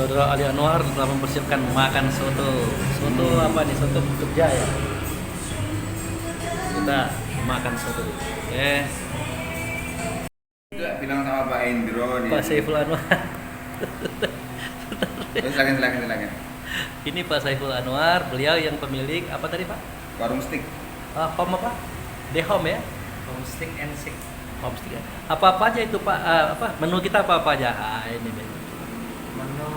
Saudara Ali Anwar telah mempersiapkan makan soto. Soto apa nih? Soto Jogja ya. Kita makan soto. Oke. Juga bilang sama Pak Indro nih. Pak Saiful Anwar. Terus silakan. Ini Pak Saiful Anwar, beliau yang pemilik apa tadi Pak? Warung stick. Home apa? The Home ya? Home stick and stick. Home stick ya. Apa aja itu Pak? Menu kita apa aja? Ini menu. Menu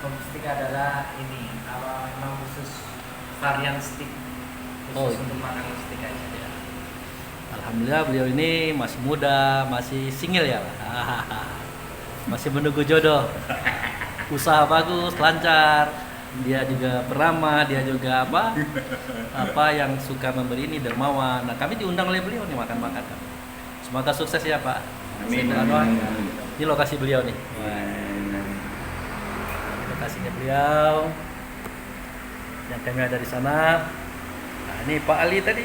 home stick adalah ini memang khusus varian stick khusus untuk makan stick aja. Ya. Alhamdulillah beliau ini masih muda, masih single ya, masih menunggu jodoh. Usaha bagus, lancar. Dia juga peramah, dia juga apa yang suka memberi ini dermawan. Nah kami diundang oleh beliau nih makan-makan. Semoga sukses ya Pak. Amin. Ini lokasi beliau nih. Lokasinya beliau. Yang kami ada di sana. Nah, ini Pak Ali tadi.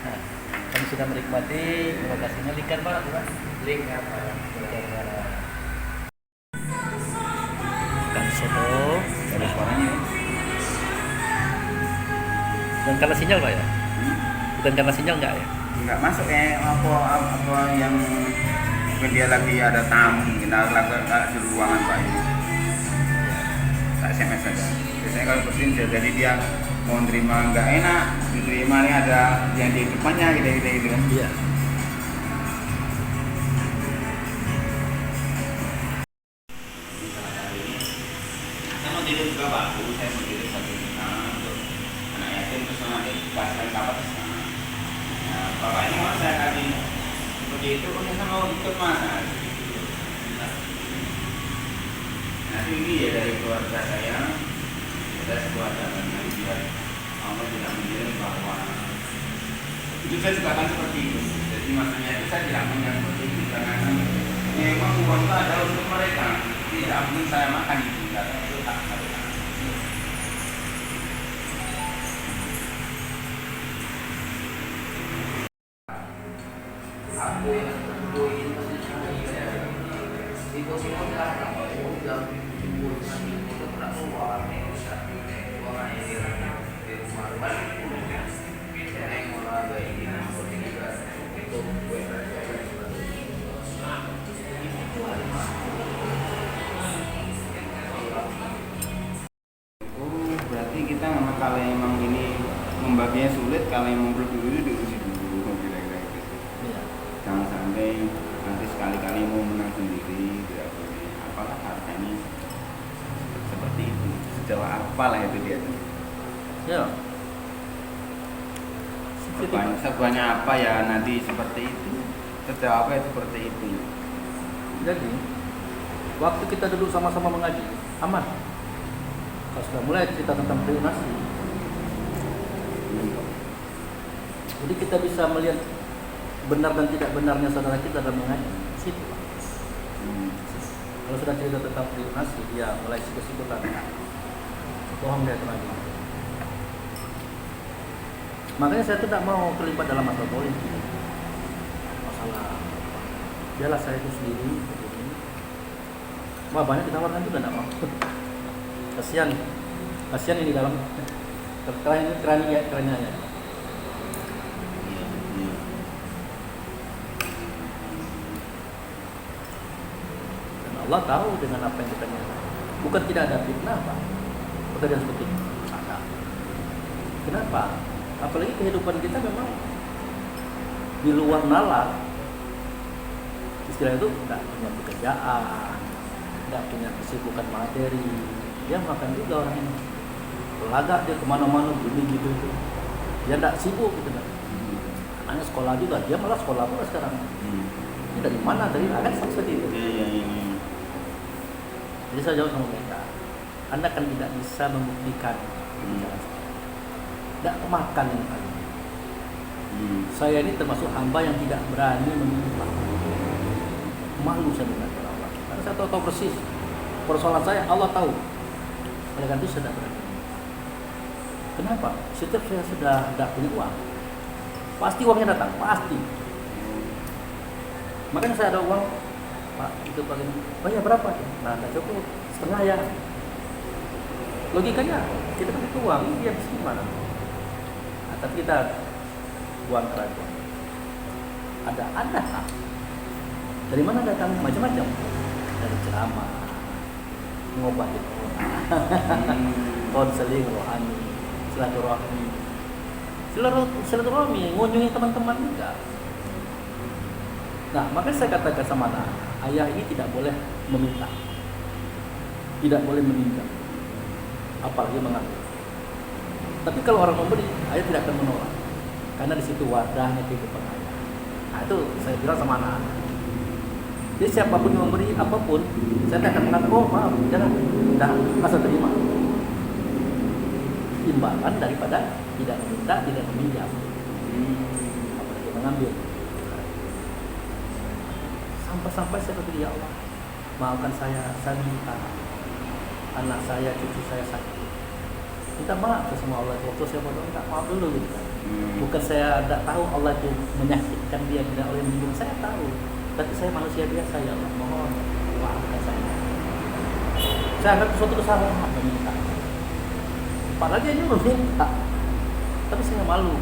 Nah, kami sudah menikmati lokasinya lingkar barat, Pak. Lingkar barat. Ikan soto. Ada suaranya ya. Dan karena sinyal Pak ya? Bukan karena sinyal enggak ya? Enggak masuk kayak apa yang dia lagi ada tamu, kita lagi di ruangan Pak ini. Tak SMS saja. Biasanya kalau bersin jadi dia mau nerima nggak enak, diterima nih ada yang di depannya gitu kan. Iya. Saya mau tidur juga bagus, saya mau tidur satu juta untuk anak yatim terus nanti dikasihkan kabar ke sana. Nah, bapaknya mau saya kasih seperti itu, saya mau ikut mana? Nanti ini ya dari keluarga saya, kita sekeluarga dengan biar Allah tidak menilai bahwa itu saya juga akan seperti itu. Jadi maksudnya itu saya tidak menilai seperti itu karena memang uang itu ada untuk mereka. Tidak mungkin saya makan itu, tidak itu tak mereka. Aku yang tentuin di posisi belakang udah timbul nanti udah pernah keluar nih bisa buang air di rumah balik saya yang olahraga ini seperti juga untuk gue Oh, berarti kita memang kalau emang ini membaginya sulit, kalau emang belum dulu diurusi dulu kira-kira gitu. Iya. Jangan sampai nanti sekali-kali mau menang sendiri, tidak boleh. Apalah harganya seperti itu. Sejauh apalah itu dia. Ya. Sebanyak apa ya nanti seperti itu. Sejauh apa ya seperti itu. Jadi waktu kita duduk sama-sama mengaji, aman. Kalau sudah mulai cerita tentang donasi, jadi kita bisa melihat benar dan tidak benarnya saudara kita dalam mengaji. Situ. Kalau sudah cerita tentang donasi, dia mulai sikut-sikutan. Bohong dia lagi. Makanya saya tidak mau terlibat dalam masalah politik, masalah biarlah saya itu sendiri. Wah banyak ditawarkan juga tidak mau. Kasihan ini dalam kerennya ya. Dan Allah tahu dengan apa yang kita nyatakan. Bukan tidak ada fitnah Pak. Pekerjaan seperti itu ada. Kenapa? Apalagi kehidupan kita memang di luar nalar. Istilah itu tidak punya pekerjaan, tidak punya kesibukan materi. Dia makan juga orang ini. Pelagak dia kemana-mana gini gitu. Dia tidak sibuk gitu kan. Anaknya sekolah juga, dia malah sekolah pula sekarang. Ini dari mana? Dari anak seperti itu. Jadi saya jawab sama mereka, Anda kan tidak bisa membuktikan. Tidak makan yang kali. Saya ini termasuk hamba yang tidak berani meminta. Malu saya dengan Allah. Karena saya tahu persis persoalan saya, Allah tahu. Oleh karena itu saya tidak berani. Kenapa? Setiap saya sudah tidak punya uang, pasti uangnya datang, pasti. Makanya saya ada uang Pak itu pakai, oh ya berapa? Nah nggak cukup, setengah ya. Logikanya kita kan itu uang, dia habis gimana? Nah, tapi kita buang keraguan. Ada. Dari mana datang? Macam-macam. Dari ceramah, mengobati corona, konseling rohani, silaturahmi, ngunjungi teman-teman juga. Nah, maka saya katakan sama anak, ayah ini tidak boleh meminta, tidak boleh meminta, apalagi mengambil. Tapi kalau orang memberi, ayah tidak akan menolak, karena di situ wadahnya kehidupan ayah. Nah, itu saya bilang sama anak-anak. Jadi siapapun yang memberi apapun, saya tidak akan mengatakan, oh maaf, jangan, asal terima. Imbalan daripada tidak meminta, tidak meminjam, apalagi mengambil. Sampai saya berpikir, ya Allah, maafkan saya minta anak saya, cucu saya sakit. Minta maaf ke semua Allah. Waktu saya bodoh, minta maaf dulu gitu kan. Bukan saya tidak tahu Allah itu menyakitkan dia, tidak oleh menyinggung, saya tahu. Tapi saya manusia biasa, ya Allah, mohon maafkan saya. Saya anggap suatu kesalahan meminta. Padahal dia nyuruh minta, tapi saya malu.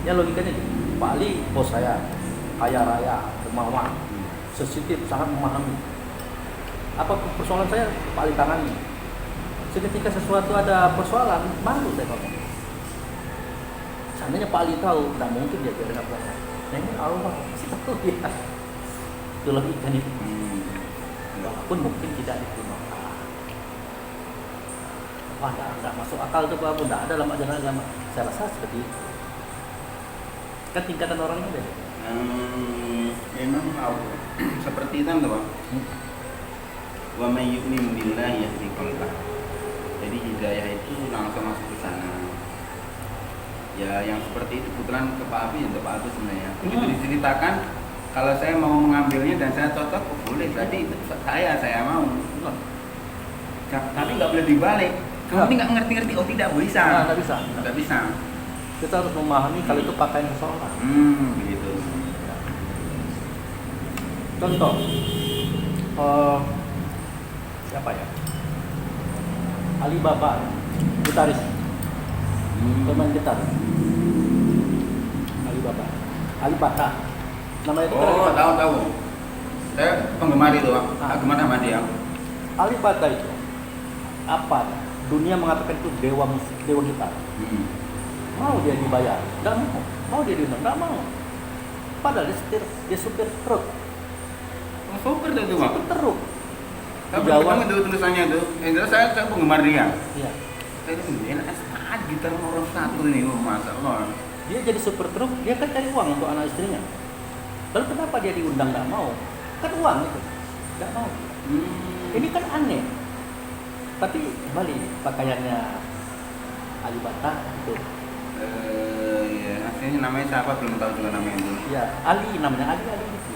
Ya logikanya gitu. Pak Ali, bos saya, kaya raya, dermawan, sensitif, sangat memahami. Apa persoalan saya, Pak Ali tangani. Ketika sesuatu ada persoalan, malu saya ngomong. Seandainya Pak Ali tahu, tidak mungkin dia biarin apa. Nah ini Allah pasti tahu ya. Itu logika itu. Walaupun mungkin tidak diterima. Wah, tidak masuk akal itu Pak, tidak ada dalam ajaran agama. Saya rasa seperti itu. Kan tingkatan orangnya beda. Memang seperti itu Pak. Wa may yu'min billahi yahdi qalbah. Jadi hidayah itu langsung masuk ke sana. Ya yang seperti itu kebetulan ke Pak Abi, untuk Pak Abi sebenarnya. Begitu diceritakan, kalau saya mau mengambilnya dan saya cocok, oh, boleh. Berarti itu saya mau. Tapi nggak boleh dibalik. Kamu ini nggak ngerti-ngerti, oh tidak bisa. Nggak bisa. Kita harus memahami kalau itu pakaian sholat. Begitu. Contoh, siapa ya? Alibaba, gitaris, pemain gitar. Alibaba, namanya itu. Oh, tahu. Saya penggemar itu, Pak. Penggemar sama dia. Alibaba itu apa? Dunia mengatakan itu dewa musik, dewa gitar. Mau dia dibayar? Tidak mau. Mau dia diundang? Tidak mau. Padahal dia supir truk. Oh, supir itu, Pak. Supir truk. Tapi Jawa itu tulisannya itu. Jelas saya penggemar dia. Iya. Saya itu enak sekali gitar nomor 1 ini, Masya Allah. Dia jadi supir truk, dia kan cari uang untuk anak istrinya. Lalu kenapa dia diundang nggak mau? Kan uang itu, nggak mau. Ini kan aneh. Tapi kembali pakaiannya Alibaba itu. Ya, aslinya namanya siapa belum tahu juga namanya itu. Ya, Ali namanya Ali itu.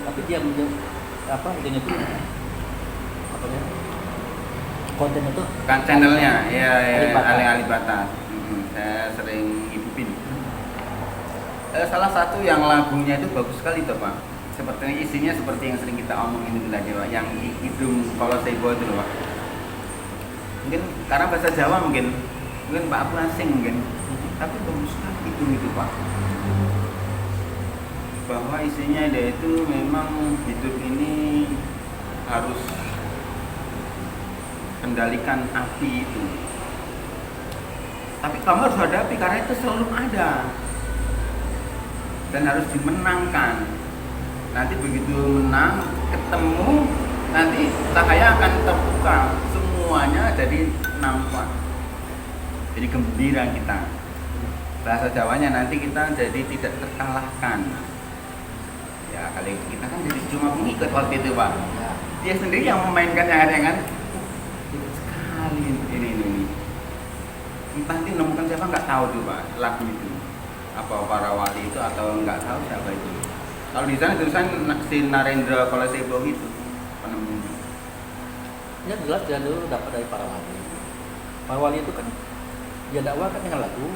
Tapi dia idenya itu konten itu kan channelnya ya Alibaba. Alibaba. Saya sering ngikutin. Salah satu yang lagunya itu bagus sekali tuh Pak. Sepertinya isinya seperti yang sering kita omongin itu aja Pak. Yang hidung kalau sebo itu loh Pak. Mungkin karena bahasa Jawa mungkin Pak aku asing mungkin. Tapi bagus sekali itu Pak. Bahwa isinya dia itu memang hidup ini harus kendalikan api itu. Tapi kamu harus hadapi karena itu selalu ada dan harus dimenangkan. Nanti begitu menang, ketemu, nanti cahaya akan terbuka, semuanya jadi nampak, jadi gembira kita. Bahasa Jawanya nanti kita jadi tidak terkalahkan. Ya kali kita kan jadi cuma pengikut waktu itu Pak. Dia sendiri yang memainkan yang ada kan. Sekali ini. Entah nanti nemukan siapa nggak tahu tuh Pak lagu itu. Apa para wali itu atau nggak tahu siapa itu. Kalau di sana tulisan si Narendra Kolasebo itu penemunya. Ya jelas dia dulu dapat dari para wali. Para wali itu kan dia dakwahkan dengan lagu.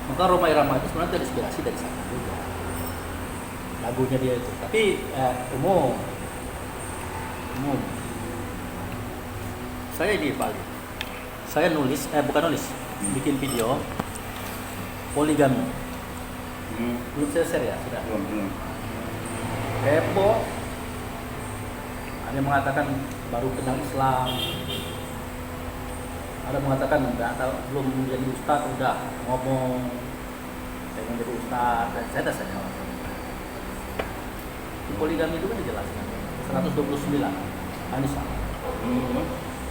Maka Roma Irama itu sebenarnya terinspirasi dari sana juga. lagunya dia itu. Tapi umum. Saya di Bali. Saya bukan nulis, bikin video poligami. Belum saya share ya, sudah. Belum. Heboh. Ada yang mengatakan baru kenal Islam. Ada yang mengatakan enggak tahu, belum menjadi ustaz udah ngomong saya menjadi ustaz. Dan saya dah saja. Di poligami itu kan dijelaskan 129 Anissa.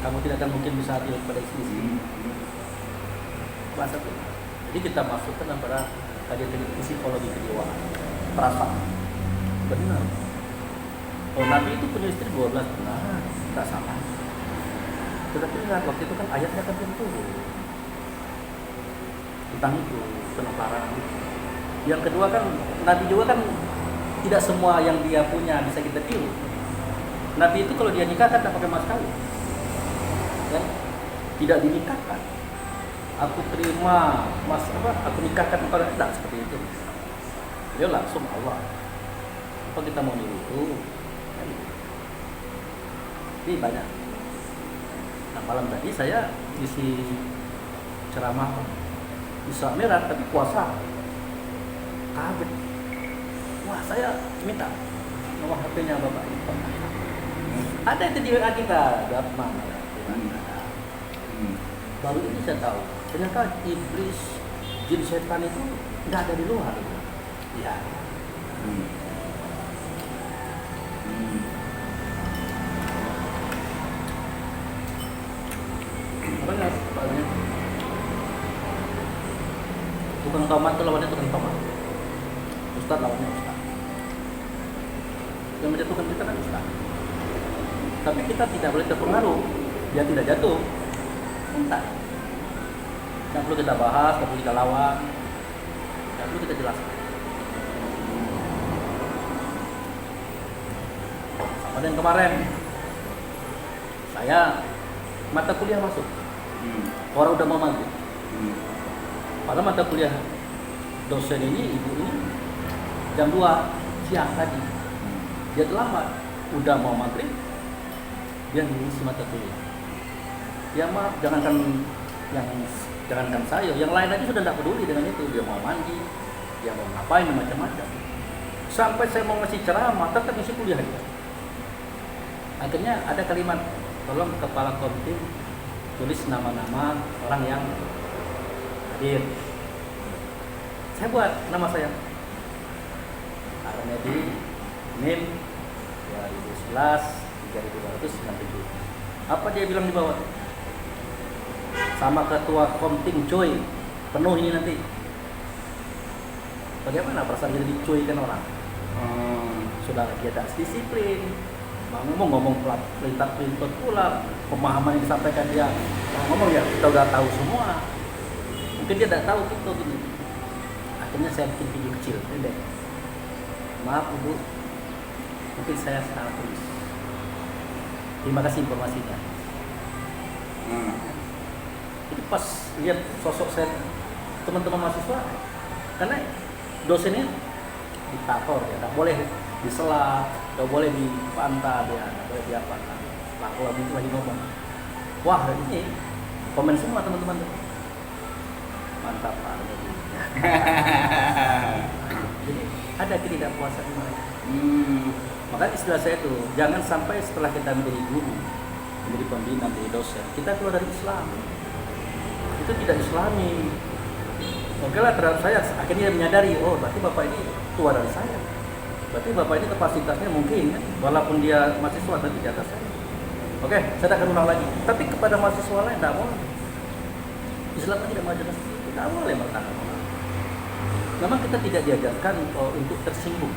Kamu tidak akan mungkin bisa adil pada istri. Bahasa itu. Jadi kita masukkan antara tadi psikologi kejiwaan, perasaan. Benar. Oh, Nabi itu punya istri 12, benar, tidak salah. Tetapi ingat waktu itu kan ayatnya kan belum turun tentang itu, tentang larangan itu. Yang kedua kan Nabi juga kan tidak semua yang dia punya bisa kita tiru. Nabi itu kalau dia nikahkan tidak pakai mas kawin, ya? Tidak dinikahkan. Aku terima mas aku nikahkan engkau, tidak seperti itu. Dia langsung Allah. Apa kita mau niru itu? Ini banyak. Nah malam tadi saya isi ceramah Isra Mi'raj tapi puasa. Kaget. Wah saya minta nomor HP-nya Bapak. Ada itu di WA kita, mana? Baru ini saya tahu, ternyata iblis, jin setan itu nggak ada di luar. Ya. Benar, banyak. Tukang tomat itu lawannya tukang tomat. Ustaz lawannya ustaz. Yang menjatuhkan kita kan ustaz. Tapi kita tidak boleh terpengaruh, dia tidak jatuh. Entah. Tidak perlu kita bahas, tidak perlu kita lawan, tidak perlu kita jelaskan. Sama dengan kemarin, saya mata kuliah masuk, orang udah mau maghrib. Padahal mata kuliah dosen ini, ibu ini jam 2 siang tadi, dia terlambat, udah mau maghrib, dia ngisi mata kuliah. Ya maaf, jangankan saya, yang lain aja sudah tidak peduli dengan itu. Dia mau mandi, dia mau ngapain, macam-macam. Sampai saya mau ngasih ceramah, tetap ngisi kuliah dia. Akhirnya ada kalimat, tolong kepala komtim tulis nama-nama orang yang hadir. Saya buat nama saya Arnedi, NIM 2011 3297. Apa dia bilang di bawah? Sama ketua komting coy, penuh ini nanti. Bagaimana perasaan jadi dicuikan orang? Sudah dia tak disiplin, ngomong pelintas pula, pemahaman yang disampaikan dia ngomong ya kita udah tahu semua. Mungkin dia tidak tahu kita gini. Akhirnya saya bikin video kecil, pendek. Maaf ibu, mungkin saya salah tulis. Terima kasih informasinya. Itu pas lihat sosok saya, teman-teman mahasiswa, karena dosennya diktator ya, nggak boleh disela, nggak boleh dibantah, dia nggak boleh diapa. Nah, kalau itu lagi ngomong, wah ini komen semua teman-teman tuh, mantap Pak. Jadi ada ketidakpuasan mereka. Maka istilah saya itu, jangan sampai setelah kita menjadi guru, menjadi pembina, menjadi dosen, kita keluar dari Islam. Itu tidak Islami. Oke lah, terhadap saya akhirnya menyadari, oh berarti bapak ini tua dari saya. Berarti bapak ini kapasitasnya mungkin, kan? Walaupun dia mahasiswa tapi di atas saya. Oke, saya tak akan ulang lagi. Tapi kepada mahasiswa lain tidak boleh. Islam tidak mengajarkan seperti itu, tidak boleh berkata orang. Memang kita tidak diajarkan untuk tersinggung.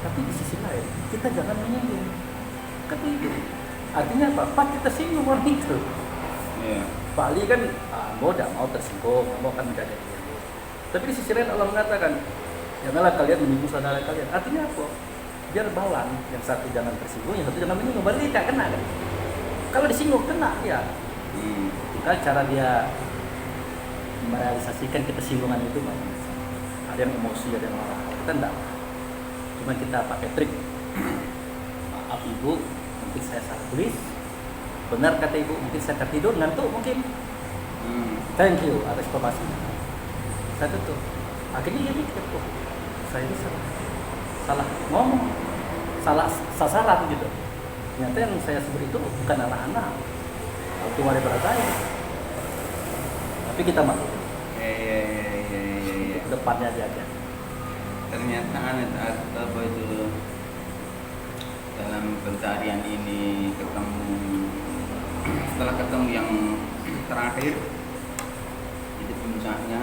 Tapi di sisi lain, kita jangan menyinggung. Kan itu. Artinya apa? Pak kita singgung orang itu. Yeah. Pak Ali kan tidak mau tersinggung, mau akan menjaga dia. Tapi di sisi lain Allah mengatakan, janganlah kalian menyinggung saudara kalian. Artinya apa? Biar balan, yang satu jangan tersinggung, yang satu jangan menyinggung. Berarti tidak kena kan? Kalau disinggung kena ya. Tinggal cara dia merealisasikan ketersinggungan itu. Ada yang emosi, ada yang marah. Kita tidak. cuma kita pakai trik. Maaf ibu, mungkin saya salah tulis. Benar kata ibu, mungkin saya tertidur, ngantuk mungkin. Thank you atas informasinya. Saya tutup. Akhirnya dia mikir, oh, saya ini salah ngomong, salah sasaran gitu. Ternyata yang saya sebut itu bukan anak-anak, cuma daripada saya. Tapi kita maklum. Iya. Depannya aja. Ternyata apa itu dalam pencarian ini setelah ketemu yang terakhir itu puncaknya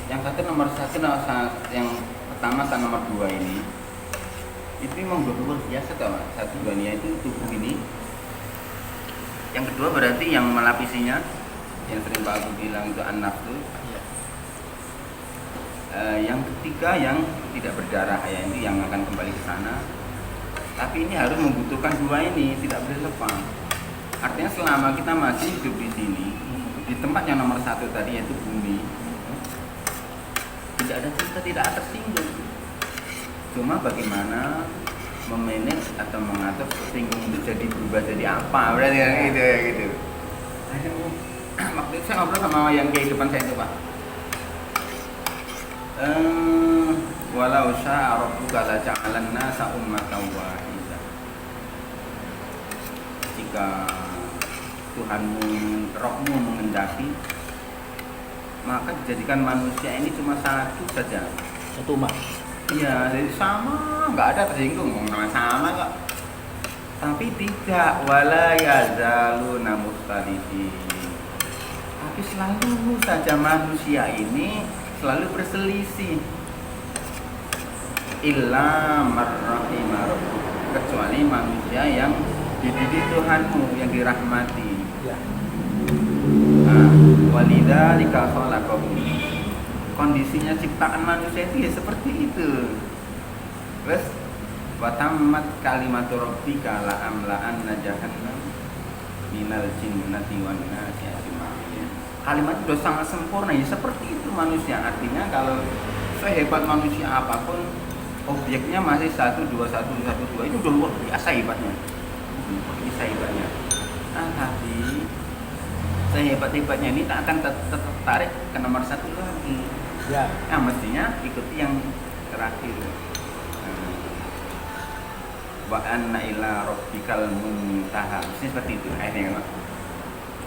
yang nomor satu yang pertama sama nomor 2 ini itu memang luar biasa tau Pak. Satu dua ini itu tubuh ini, yang kedua berarti yang melapisinya yang sering Pak Abu bilang itu an-nafsu. Yang ketiga yang tidak berdarah ya, ini yang akan kembali ke sana. Tapi ini harus membutuhkan 2 ini, tidak boleh lepas. Artinya selama kita masih hidup di sini, di tempat yang nomor 1 tadi yaitu bumi, tidak ada kita tidak tersinggung. Cuma bagaimana memanage atau mengatur tersinggung itu jadi berubah jadi apa? Berarti kan gitu ya gitu. Waktu itu saya ngobrol sama yang kehidupan saya itu Pak. Walau syaa rabbuka la ja'alan nasa ummatan wahidah. Jika Tuhanmu, Rohmu mengendaki, maka dijadikan manusia ini cuma satu saja. Satu umat. Iya, jadi sama, nggak ada tersinggung, sama kok. Tapi tidak, wala yazaluna mukhtalifin. Tapi selalu saja manusia ini selalu berselisih. Illa marrahima rabbuk, kecuali manusia yang dididik Tuhanmu, yang dirahmati. Ya. Nah, walidzalika khalaqakum. Kondisinya ciptaan manusia itu ya seperti itu. Terus watammat kalimatu rabbika la amla'anna jahannam minal jinnati wan nasi ajma'in. Kalimat itu sudah sangat sempurna ya, seperti itu manusia. Artinya kalau sehebat manusia apapun, objeknya masih 1, 2, 1, 1, 2 itu udah luar biasa hebatnya. Bisa hebatnya. Nah, tapi sehebat-hebatnya ini tak akan tertarik ke nomor 1 lagi. Ya. Nah, mestinya ikuti yang terakhir. Wa anna ila rabbikal muntaha. Mesti seperti itu akhirnya kan.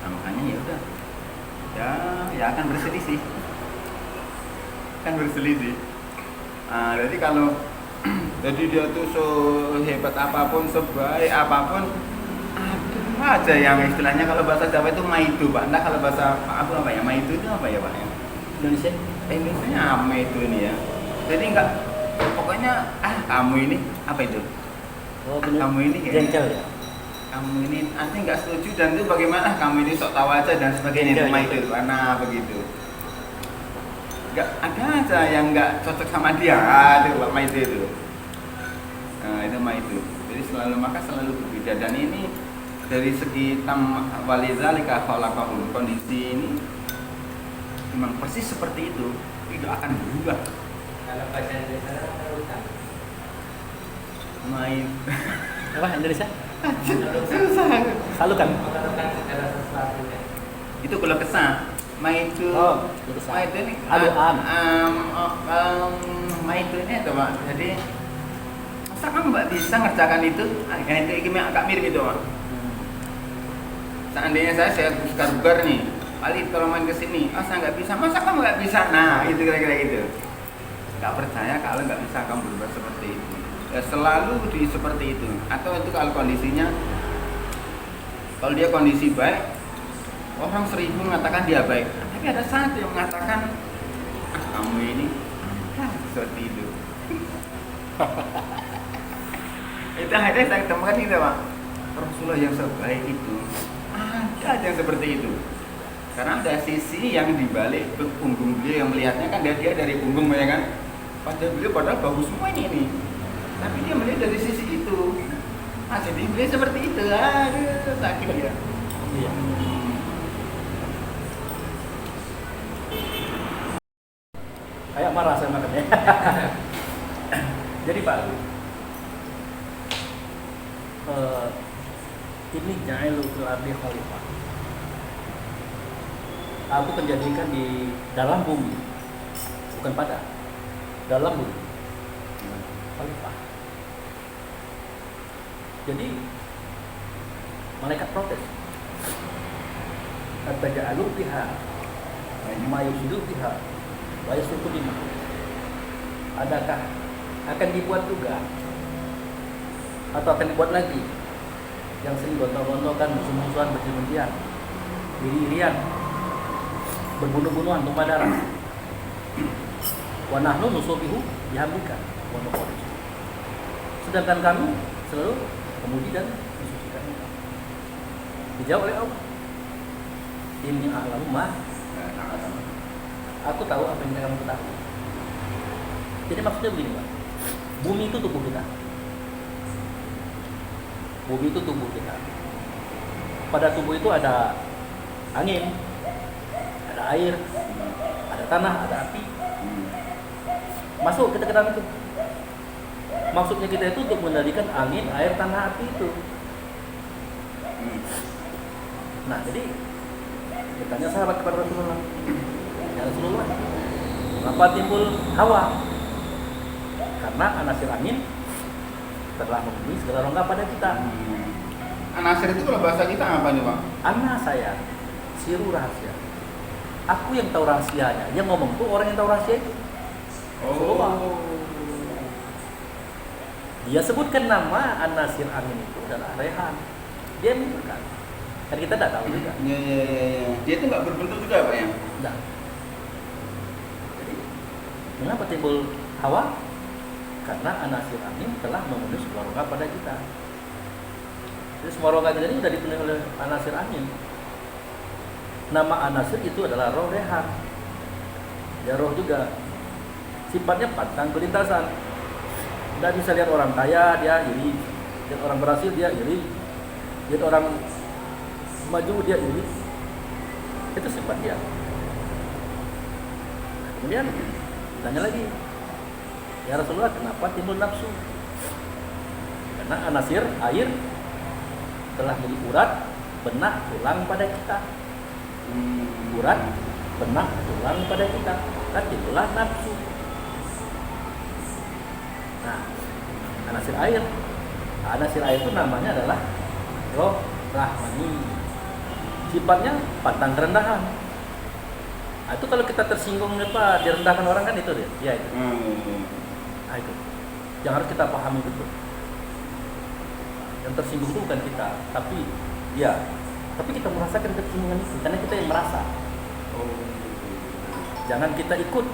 Nah, makanya ya udah. Ya akan berselisih. Jadi kalau jadi dia tuh sehebat apapun, sebaik apapun, ada aja yang istilahnya kalau bahasa Jawa itu maidu Pak. Nah kalau bahasa aku apa ya? Maidu itu apa ya Pak? Indonesia. Indonesia apa itu ini ya? Jadi enggak, pokoknya kamu ini apa itu? Oh, bener. Kamu ini Jengkel ya. Kamu ini nanti nggak setuju dan itu bagaimana? Kamu ini sok tahu aja dan sebagainya. Itu maidu, karena begitu. Nggak ada aja yang nggak cocok sama dia. Itu Pak maidu itu. Nah itu maidu. Jadi maka selalu berbeda dan ini dari segi walidzalika khalaqahum, kondisi ini memang persis seperti itu, tidak akan berubah. Kalau bahasa Indonesia utang. Main Apa Indonesia? susah. Salukan. Menentukan segala sesuatunya. Itu kalau kesah. Maidu. Oh, kesah. Maidu ini. Aduan. Maidu ini itu Pak. Jadi masa kamu nggak bisa ngerjakan itu? Itu agak mirip itu Pak. Seandainya saya suka bugar nih, kali kalau main kesini, saya nggak bisa, masa kamu nggak bisa? Nah, itu kira-kira gitu. Nggak percaya kalau nggak bisa kamu berbuat seperti itu. Ya, selalu seperti itu. Atau itu kalau kondisinya, kalau dia kondisi baik, orang 1000 mengatakan dia baik, tapi ada satu yang mengatakan, kamu ini seperti itu. Itu akhirnya saya ketemukan itu Pak. Rasulullah yang sebaik itu. Ada yang seperti itu. Karena ada sisi yang dibalik punggung beliau yang melihatnya kan dia dari punggung ya kan. Padahal bagus semua ini. Tapi dia melihat dari sisi itu. Jadi beliau seperti itu. Aduh, sakit ya. Iya. Kayak marah saya makannya. Jadi Pak Alu, ini ja'ilu fil ardi khalifah. Aku menjadikan di dalam bumi, bukan pada, dalam bumi, khalifah. Jadi malaikat protes. Ataja'alu fiha ma yusidu fiha wa yasfiku dima. Adakah akan dibuat juga atau akan dibuat lagi yang sering gontok-gontokan, musuh-musuhan, benci-bencian, iri-irian, berbunuh-bunuhan, tumpah darah. Wa nahnu nusubihu bihamdika wa nuqaddis. Sedangkan kami selalu memuji dan mensucikan Engkau. Dijawab oleh Allah. Inni a'lamu ma ta'lamun. Aku tahu apa yang kamu ketahui. Jadi maksudnya begini, Pak. Bumi itu tubuh kita. Bumi itu tubuh kita. Pada tubuh itu ada angin, ada air, ada tanah, ada api. Masuk kita ke dalam itu. Maksudnya kita itu untuk mengendalikan angin, air, tanah, api itu. Nah, jadi bertanya sahabat kepada Rasulullah, ya Rasulullah, kenapa timbul hawa? Karena anasir angin telah memenuhi segala rongga pada kita. Anasir itu kalau bahasa kita apa nih Pak? Ana saya, siru rahasia. Aku yang tahu rahasianya. Yang ngomong tuh orang yang tahu rahasia itu. Rasulullah. Dia sebutkan nama anasir angin itu adalah rehan. Dia menunjukkan. Kan kita tidak tahu juga. Iya. Dia itu nggak berbentuk juga Pak ya? Tidak. Jadi, mengapa timbul hawa? Karena anasir angin telah memenuhi semua rongga pada kita. Jadi semua rongga kita ini sudah dipenuhi oleh anasir angin. Nama anasir itu adalah roh rehan. Ya roh juga. Sifatnya pantang kelintasan. Tidak bisa lihat orang kaya dia iri, lihat orang berhasil dia iri, lihat orang maju dia iri. Itu sifat dia. Kemudian tanya lagi, ya Rasulullah, kenapa timbul nafsu? Karena anasir air telah menjadi urat, benak, tulang pada kita. Urat, benak, tulang pada kita. Kan timbullah nafsu. Nah, anasir air. Anasir air itu namanya adalah roh rahmani. Sifatnya pantang kerendahan. Nah, itu kalau kita tersinggung apa direndahkan orang kan itu dia. Ya itu. Nah, itu. Yang harus kita pahami betul. Yang tersinggung itu bukan kita, tapi ya. Tapi kita merasakan tersinggungan itu karena kita yang merasa. Jangan kita ikut.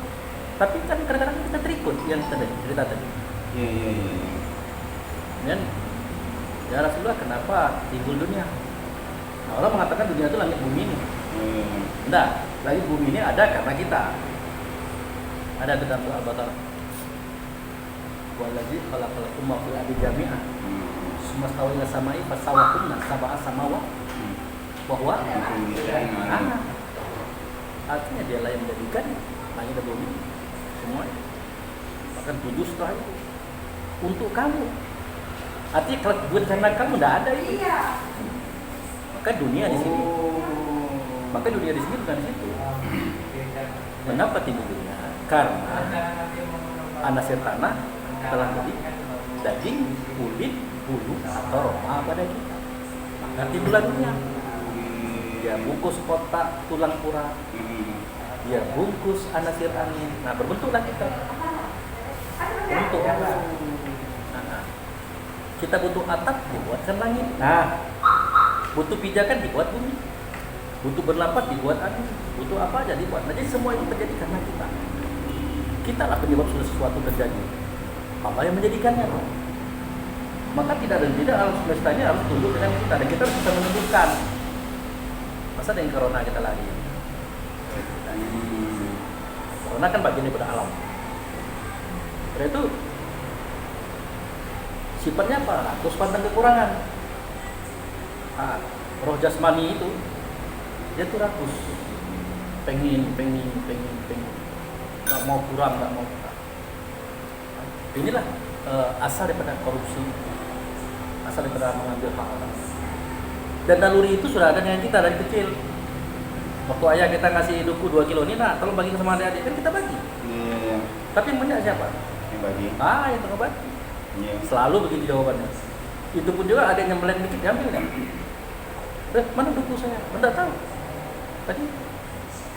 Tapi kan kadang-kadang kita terikut yang tadi cerita tadi. Iya. Dan ya Rasulullah, kenapa timbul dunia? Nah, orang mengatakan dunia itu langit bumi ini. Enggak, langit bumi ini ada karena kita. Ada dalam surah Al-Baqarah. Wallazi khalaqalakum ma fil ardi jami'an. Sumastawa ila samai fasawakunna sab'a samawat. Bahwa artinya dialah yang menjadikan langit dan bumi semua. Bahkan 7 setelah itu untuk kamu. Artinya kalau buat karena kamu tidak ada itu. Maka dunia di sini. Maka dunia di sini bukan di situ. Kenapa timbul dunia? Karena anasir tanah telah menjadi daging, kulit, bulu atau roma pada kita. Maka timbullah dunia. Dia bungkus kotak tulang pura. Dia bungkus anasir angin. Nah, berbentuklah kita. Bentuk. Kita butuh atap, dibuatkan langit. Nah, butuh pijakan, dibuat bumi. Butuh berlampat, dibuat angin. Butuh apa aja dibuat. Jadi semua itu terjadi karena kita. Kita lah penyebab sesuatu terjadi. Allah yang menjadikannya. Maka tidak dan tidak alam semesta ini harus tunduk dengan kita. Dan kita harus bisa menundukkan. Masa dengan corona kita lari? Corona kan bagian daripada alam. Karena itu sifatnya apa? Rakus pandang kekurangan. Roh jasmani itu dia tuh rakus, pengen. nggak mau kurang, nggak mau kurang. Inilah asal daripada korupsi, asal daripada mengambil hak orang. Dan naluri itu sudah ada dengan kita dari kecil. Waktu ayah kita ngasih duku 2 kilo ini, nah tolong bagi sama adik-adik, kan kita bagi. Iya. Tapi yang punya siapa? Yang bagi. Yang tengah bagi. Iya. Selalu begitu jawabannya. Itu pun juga ada yang nyembelin dikit, diambil kan? Mana duku saya? Anda tahu? Tadi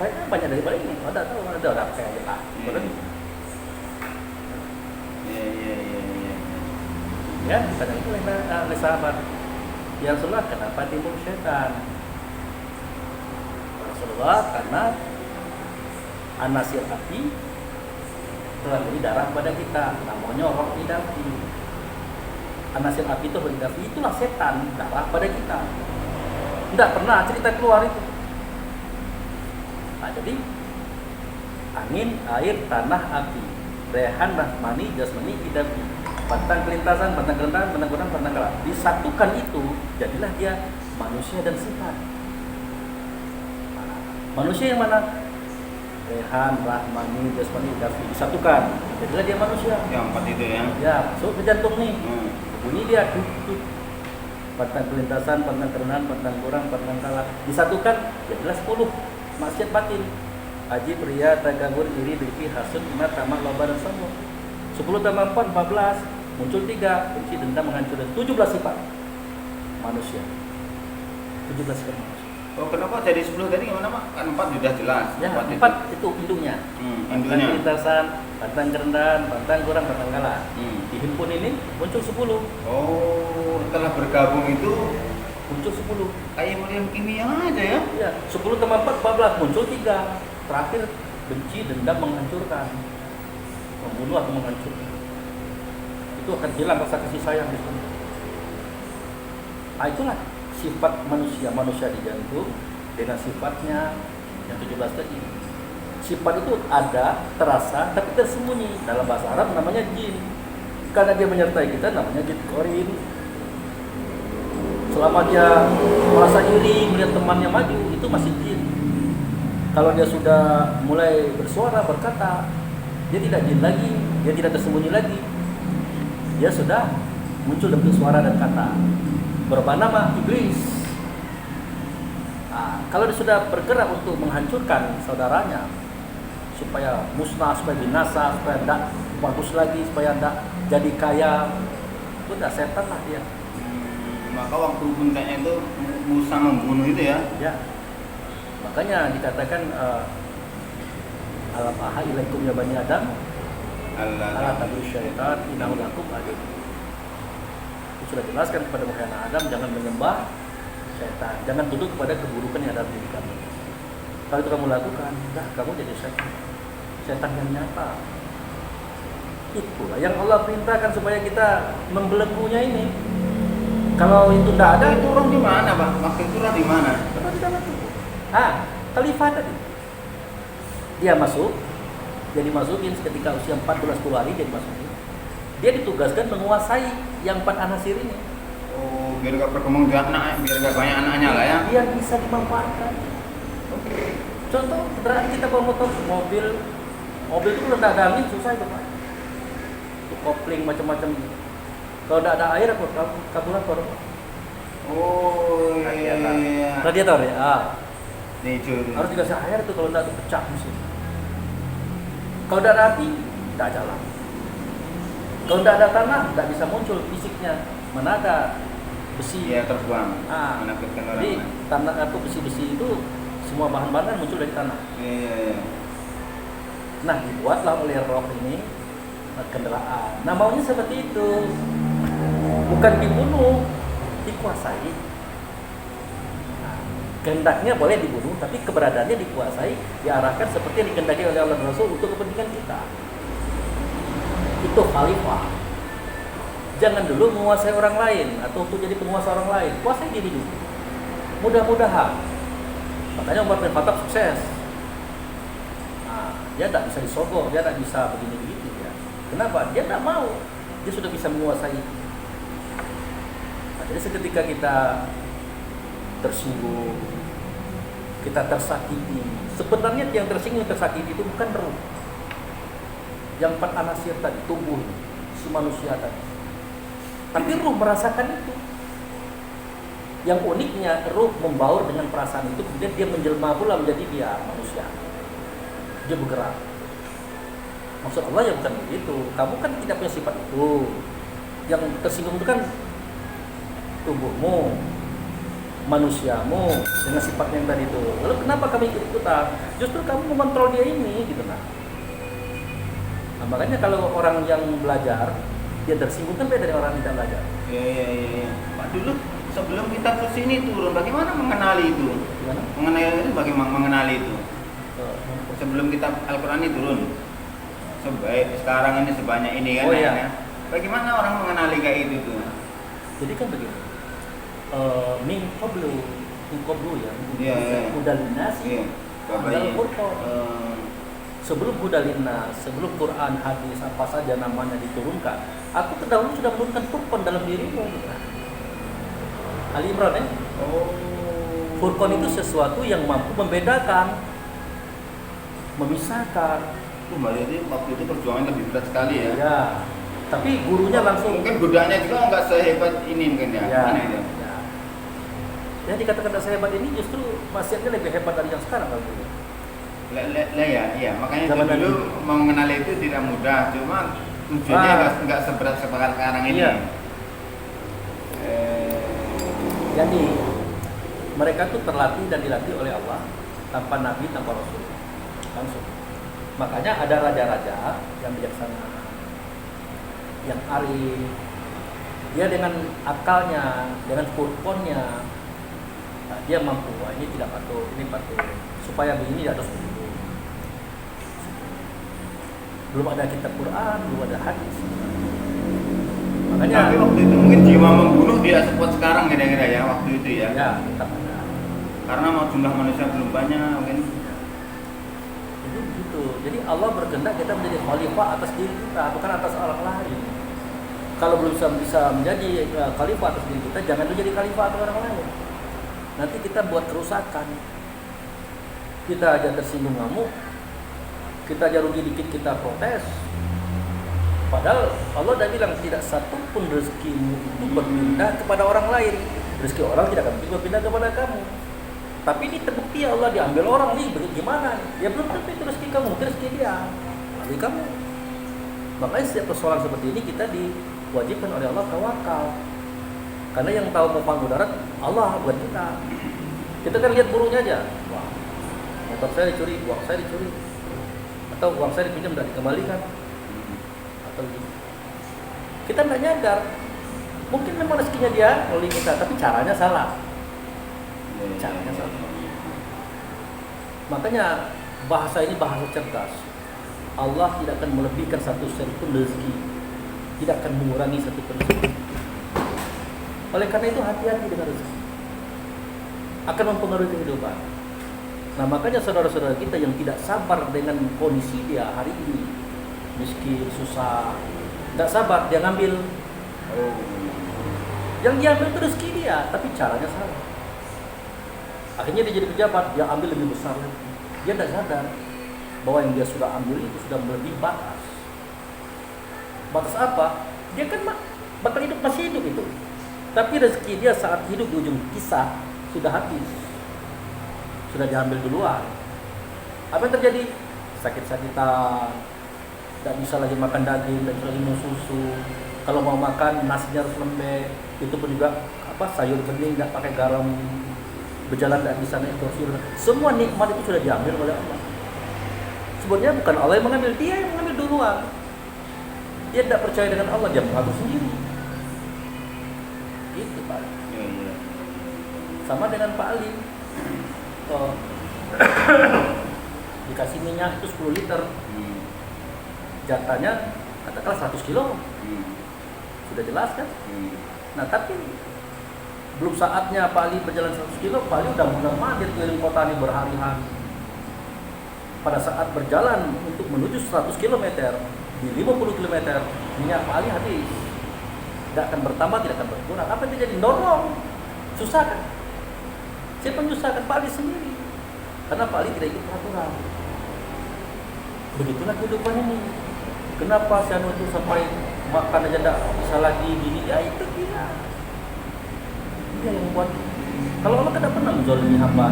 kayaknya banyak daripada ini. Anda tahu? Ada orang kayak gitu. Iya. Ya, karena itu oleh sahabat. Ya Rasulullah, kenapa timbul setan? Rasulullah, karena anasir api telah beri darah pada kita, namanya roh idafi. Anasir api itu roh idafi, itulah setan, darah pada kita. Tidak pernah cerita keluar itu. Nah, jadi angin, air, tanah, api, rehan, rahmani, jasmani, idafi, batang kelintasan, batang kerendahan, batang kurang, batang kalah. Disatukan itu, jadilah dia manusia dan sifat. Manusia yang mana? Rehan, rahmani, jasmani, idafi, disatukan, jadilah dia manusia. Yang 4 itu ya. Ya, masuk ke jantung nih. Bunyi dia duk. Batang kelintasan, batang kerendahan, batang kurang, batang kalah, disatukan, jadilah 10. Maksiat batin. Aji, pria, tagagur, iri, dengki, hasud, inat, tamak, loba, dan sombong. 10 tambah 4, 14. Muncul 3, benci, dendam, menghancurkan. 17 sifat manusia. 17 sifat manusia. Oh, kenapa jadi 10 tadi gimana, Pak? Kan 4 sudah jelas. Ya, 4 itu induknya. Batang Induknya. kelintasan, batang kerendahan, batang kurang, batang kalah. Dihimpun ini muncul 10. Oh, setelah bergabung itu Muncul 10. kayak model kimia aja ya? Ya, 10 tambah 4, 14. Muncul 3. Terakhir, benci, dendam, menghancurkan. Membunuh atau menghancurkan. Itu akan hilang rasa kasih sayang di sana. Nah, itulah sifat manusia di jantung dengan sifatnya yang 17 tadi. Sifat itu ada, terasa, tapi tersembunyi. Dalam bahasa Arab namanya jin. Karena dia menyertai kita namanya jin korin. Selama dia merasa iri melihat temannya maju, itu masih jin. Kalau dia sudah mulai bersuara, berkata, dia tidak jin lagi, dia tidak tersembunyi lagi. Dia sudah muncul bentuk suara dan kata. Bernama iblis. Nah, kalau dia sudah bergerak untuk menghancurkan saudaranya, supaya musnah, supaya binasa, supaya tidak bagus lagi, supaya tidak jadi kaya, itu udah setan lah dia. Maka waktu puncaknya itu Musa membunuh itu ya? Ya, makanya dikatakan alam aha ilaikum ya bani Adam, ala tabi'u syaitan innahu lakum aduwwun. Itu sudah jelaskan kepada Muhammad Adam, jangan menyembah syaitan, jangan tunduk kepada keburukan yang ada di diri kamu. Kalau itu kamu lakukan, kamu jadi setan yang nyata. Itulah yang Allah perintahkan supaya kita membelenggunya ini. Kalau itu tidak ada, itu orang di mana, Pak? Waktu itu orang di mana? Orang di dalam tubuh. Khalifah tadi. Dia masuk, dia dimasukin ketika usia 14-10 hari dia dimasukin. Dia ditugaskan menguasai yang 4 anasir ini. Oh, biar gak berkembang biak anak, biar gak banyak anaknya lah ya. Biar bisa dimanfaatkan. Contoh, kendaraan kita bawa mobil itu kalau tidak ada angin susah itu, Pak. Itu kopling macam-macam. Kalau tidak ada air, karburator. Oh, iya. Radiator ya. Itu. Harus dikasih air itu, kalau tidak pecah mesin. Kalau tidak ada api, tidak jalan. Kalau tidak ada tanah, tidak bisa muncul fisiknya. Mana ada besi? Iya, terbuang. Menakutkan orang. Jadi tanah atau besi-besi itu semua bahan-bahan muncul dari tanah. Iya. Nah, dibuatlah oleh roh ini kendaraan. Nah, maunya seperti itu. Bukan dibunuh, dikuasai. Nah, kehendaknya boleh dibunuh, tapi keberadaannya dikuasai, diarahkan seperti yang dikehendaki oleh Allah dan Rasul untuk kepentingan kita. Itu khalifah. Jangan dulu menguasai orang lain atau untuk jadi penguasa orang lain. Kuasai diri dulu. Mudah-mudahan. Makanya Umar bin Khattab sukses. Nah, dia tidak bisa disogok, dia tidak bisa begini-begini ya. Kenapa? Dia tidak mau. Dia sudah bisa menguasai. Nah, jadi seketika kita tersinggung, kita tersakiti. Sebenarnya yang tersinggung, tersakiti itu bukan roh, yang 4 anasir tadi, tubuh si manusia tadi. Tapi ruh merasakan itu. Yang uniknya ruh membaur dengan perasaan itu, kemudian dia menjelma pula menjadi dia manusia. Dia bergerak. Maksud Allah ya bukan begitu. Kamu kan tidak punya sifat itu. Yang tersinggung itu kan tubuhmu, manusiamu dengan sifat yang tadi itu. Lalu kenapa kami ikut-ikutan? Justru kamu mengontrol dia ini, gitu nah. Nah, makanya kalau orang yang belajar dia tersinggung kan beda dari orang yang tidak belajar. Iya. Pak, dulu sebelum kita ke sini turun, bagaimana mengenali itu? Gimana? Bagaimana mengenali itu? Sebelum kita Al-Quran ini turun, sekarang ini sebanyak ini kan? Oh, iya. Ya. Bagaimana orang mengenali kayak itu tuh? Jadi kan begini. Min qablu ya. Iya. Hudalinasi. Iya. Adalah Qur'an. Sebelum Hudalinnas, sebelum Quran, hadis apa saja namanya diturunkan, aku terdahulu sudah menurunkan Furqan dalam dirimu. Gitu. Ali Imran ya. Oh. Furqan itu sesuatu yang mampu membedakan, memisahkan. Berarti waktu itu perjuangan lebih berat sekali ya. Ya. Tapi gurunya langsung. Mungkin godanya juga nggak sehebat ini mungkin ya. Ya. Ini ya. Yang dikatakan tak sehebat ini justru maksiatnya lebih hebat dari yang sekarang kalau dulu. Iya. Makanya Zaman dulu Nabi. mengenali itu tidak mudah. Cuma tujuannya nggak seberat sekarang ini. Iya. Jadi mereka tuh terlatih dan dilatih oleh Allah tanpa nabi, tanpa rasul, langsung. Makanya ada raja-raja yang bijaksana, yang arif, dia dengan akalnya, dengan furqannya, nah, dia mampu. Wah, ini tidak patuh, ini patuh. Supaya begini harus begitu. Belum ada kitab Quran, belum ada hadis. Makanya. Tapi waktu itu mungkin jiwa membunuh tidak sekuat sekarang kira-kira ya waktu itu ya. Ya, tetap ada. Karena jumlah manusia belum banyak mungkin. Jadi begitu. Jadi Allah berkehendak kita menjadi khalifah atas diri kita, bukan atas orang lain. Kalau belum bisa menjadi khalifah atas diri kita, jangan dulu jadi khalifah atas orang lain. Nanti kita buat kerusakan. Kita aja tersinggung ngamuk, kita aja rugi dikit kita protes. Padahal Allah dah bilang tidak satu pun rezekimu itu berpindah kepada orang lain. Rezeki orang tidak akan berpindah kepada kamu. Tapi ini terbukti Allah diambil orang nih, bagaimana? Ya belum tentu itu rezeki kamu, mungkin rezeki dia. Bagi kamu. Makanya setiap persoalan seperti ini kita diwajibkan oleh Allah tawakal. Karena yang tahu mau panggung darat Allah buat kita. Kita kan lihat burungnya aja. Wah, motor saya dicuri, uang saya dicuri, atau uang saya dipinjam dan dikembalikan. Kita nggak nyadar, mungkin memang rezekinya dia oleh kita, tapi caranya salah. Caranya salah. Makanya bahasa ini bahasa cerdas. Allah tidak akan melebihkan satu sen pun rezeki, tidak akan mengurangi satu pun rezeki. Oleh karena itu hati-hati dengan rezeki, akan mempengaruhi kehidupan. Nah makanya saudara-saudara kita yang tidak sabar dengan kondisi dia hari ini, miskin, susah, tidak sabar, dia ngambil. Yang diambil itu rezeki dia, tapi caranya salah. Akhirnya dia jadi pejabat, dia ambil lebih besar lagi. Dia tidak sadar bahwa yang dia sudah ambil itu sudah melebihi batas. Batas apa? Dia kan bakal hidup, masih hidup itu. Tapi rezeki dia saat hidup di ujung kisah sudah habis. Sudah diambil duluan. Apa yang terjadi? Sakit-sakitan, tidak bisa lagi makan daging, tidak bisa lagi minum susu. Kalau mau makan nasinya harus lembek. Itu pun juga sayur bening tidak pakai garam. Berjalan tidak bisa naik kursi. Semua nikmat itu sudah diambil oleh Allah. Sebenarnya bukan Allah yang mengambil, dia yang mengambil duluan. Dia tidak percaya dengan Allah, dia mengatur sendiri. Itu Pak. Sama dengan Pak Ali. Dikasih minyak itu 10 liter. Jatahnya katakanlah 100 kilo. Sudah jelas kan? Nah tapi belum saatnya Pak Ali berjalan 100 kilo, Pak Ali udah mondar-mandir keliling kota ini berhari-hari. Pada saat berjalan untuk menuju 100 km, di 50 km, minyak Pak Ali habis. Tidak akan bertambah, tidak akan berkurang. Apa yang terjadi? Dorong. Susah kan? Siapa yang menyusahkan? Pak Ali sendiri. Karena Pak Ali tidak ikut peraturan. Begitulah kehidupan ini. Kenapa si anu itu sampai makan aja tidak bisa lagi gini? Ya itu dia. Dia yang buat. Kalau Allah tidak pernah menzalimi hamba.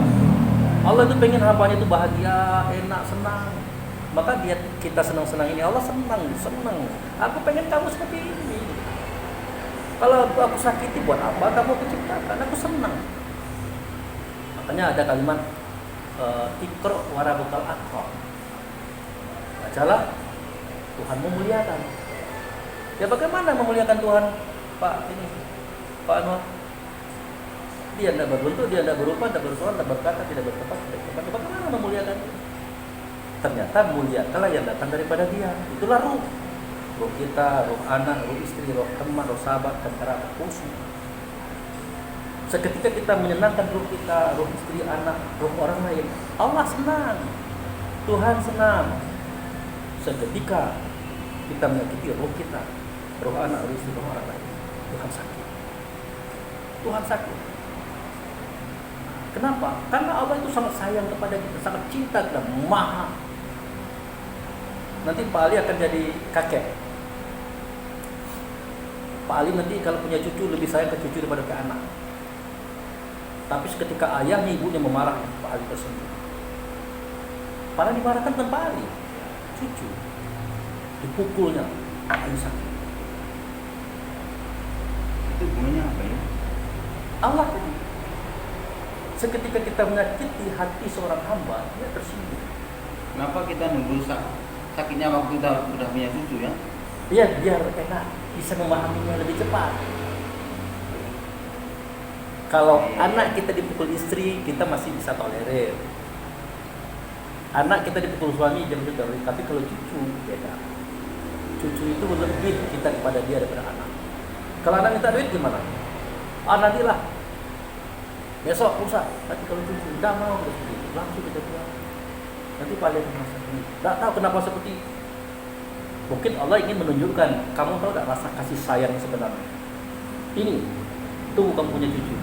Allah itu pengen hambanya itu bahagia, enak, senang. Maka dia kita senang-senang ini Allah senang. Aku pengen kamu seperti ini. Kalau aku sakiti buat apa? Kamu aku ciptakan, aku senang. Makanya ada kalimat Iqra wa rabbukal akram. Bacalah, Tuhan memuliakan. Ya bagaimana memuliakan Tuhan, Pak Anwar? Dia tidak berbentuk, dia tidak berupa, tidak bersuara, tidak berkata, tidak bertempat, tidak bertempat. Bagaimana memuliakan? Ternyata muliakanlah yang datang daripada dia. Itulah ruh. Ruh kita, ruh anak, ruh istri, ruh teman, ruh sahabat, dan kerabat khusus. Seketika kita menyenangkan ruh kita, ruh istri, anak, ruh orang lain, Allah senang, Tuhan senang. Seketika kita menyakiti ruh kita, ruh anak, ruh istri, ruh orang lain, Tuhan sakit. Tuhan sakit. Kenapa? Karena Allah itu sangat sayang kepada kita, sangat cinta kita, maha. Nanti Pak Ali akan jadi kakek. Pak Ali nanti kalau punya cucu lebih sayang ke cucu daripada ke anak. Tapi ketika ayahnya, ibunya memarah Pak Ali tersebut, Pak Ali dimarahkan tanpa Ali, cucu dipukulnya, Pak Ali sakit. Itu gunanya apa ya? Allah tadi. Seketika kita menyakiti hati seorang hamba, dia tersinggung. Kenapa kita nunggu sakitnya waktu kita udah punya cucu ya? Iya, biar enak, bisa memahaminya lebih cepat. Kalau anak kita dipukul istri, kita masih bisa tolerir. Anak kita dipukul suami, jangan tolerir. Tapi kalau cucu, beda. Cucu itu lebih kita kepada dia daripada anak. Kalau anak minta duit gimana? Nantilah. Besok usah. Tapi kalau cucu tidak mau begitu, langsung kita buang. Nanti paling merasa ini. Tidak tahu kenapa seperti itu. Mungkin Allah ingin menunjukkan, kamu tahu tidak rasa kasih sayang sebenarnya. Ini, tunggu kamu punya cucu.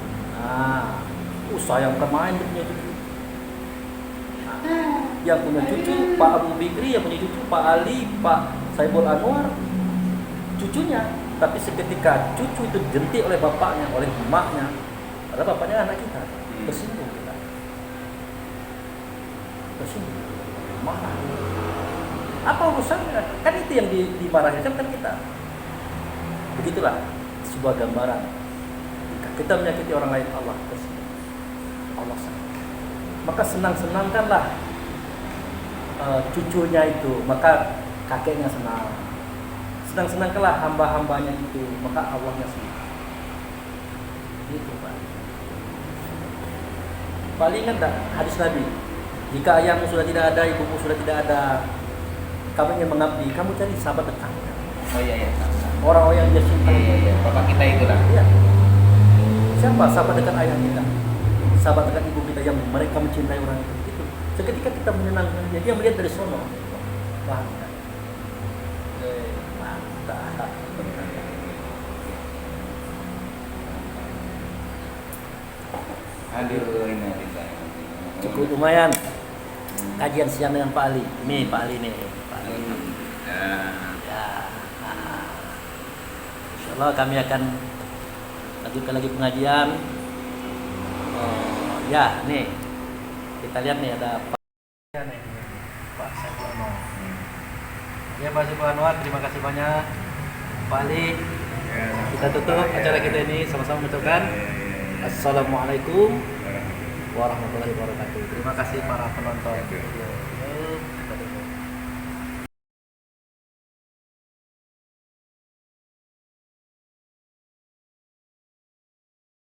Sayang kemain dia punya cucu. Yang punya cucu Pak Abu Bikri, yang punya cucu Pak Ali, Pak Saiful Anwar, cucunya. Tapi seketika cucu itu jentik oleh bapaknya, oleh emaknya, padahal bapaknya anak kita, tersinggung kita. Tersinggung, marah. Apa urusannya? Kan itu yang dimarahin kan kita. Begitulah sebuah gambaran. Jika kita menyakiti orang lain, Allah tersinggung. Allah sakit. Maka senang-senangkanlah cucunya itu, maka kakeknya senang. Senang-senangkanlah hamba-hambanya itu, maka Allahnya senang. Itu Pak. Paling ingat tak hadis Nabi? Jika ayahmu sudah tidak ada, ibumu sudah tidak ada, kamu ingin mengabdi, kamu cari sahabat dekat. Oh iya. Orang-orang yang dia cinta. Iya. Bapak kita itu lah. Iya. Siapa sahabat dekat ayah kita? Sahabat dekat ibu kita yang mereka mencintai orang itu. Seketika kita menyenangkan dia melihat dari sono. Wah, mantap. Aduh, ini Cukup lumayan. Kajian siang dengan Pak Ali. Ini Pak Ali nih. Pak Ali. Ya. Insyaallah kami akan lanjutkan lagi pengajian. Ya, nih. Kita lihat nih ada Pak. Ya nih. Pak Saiful Anwar. Ya Pak Saiful Anwar, terima kasih banyak. Pak Ali. Kita tutup acara kita ini sama-sama mengucapkan Assalamualaikum warahmatullahi wabarakatuh. Terima kasih para penonton.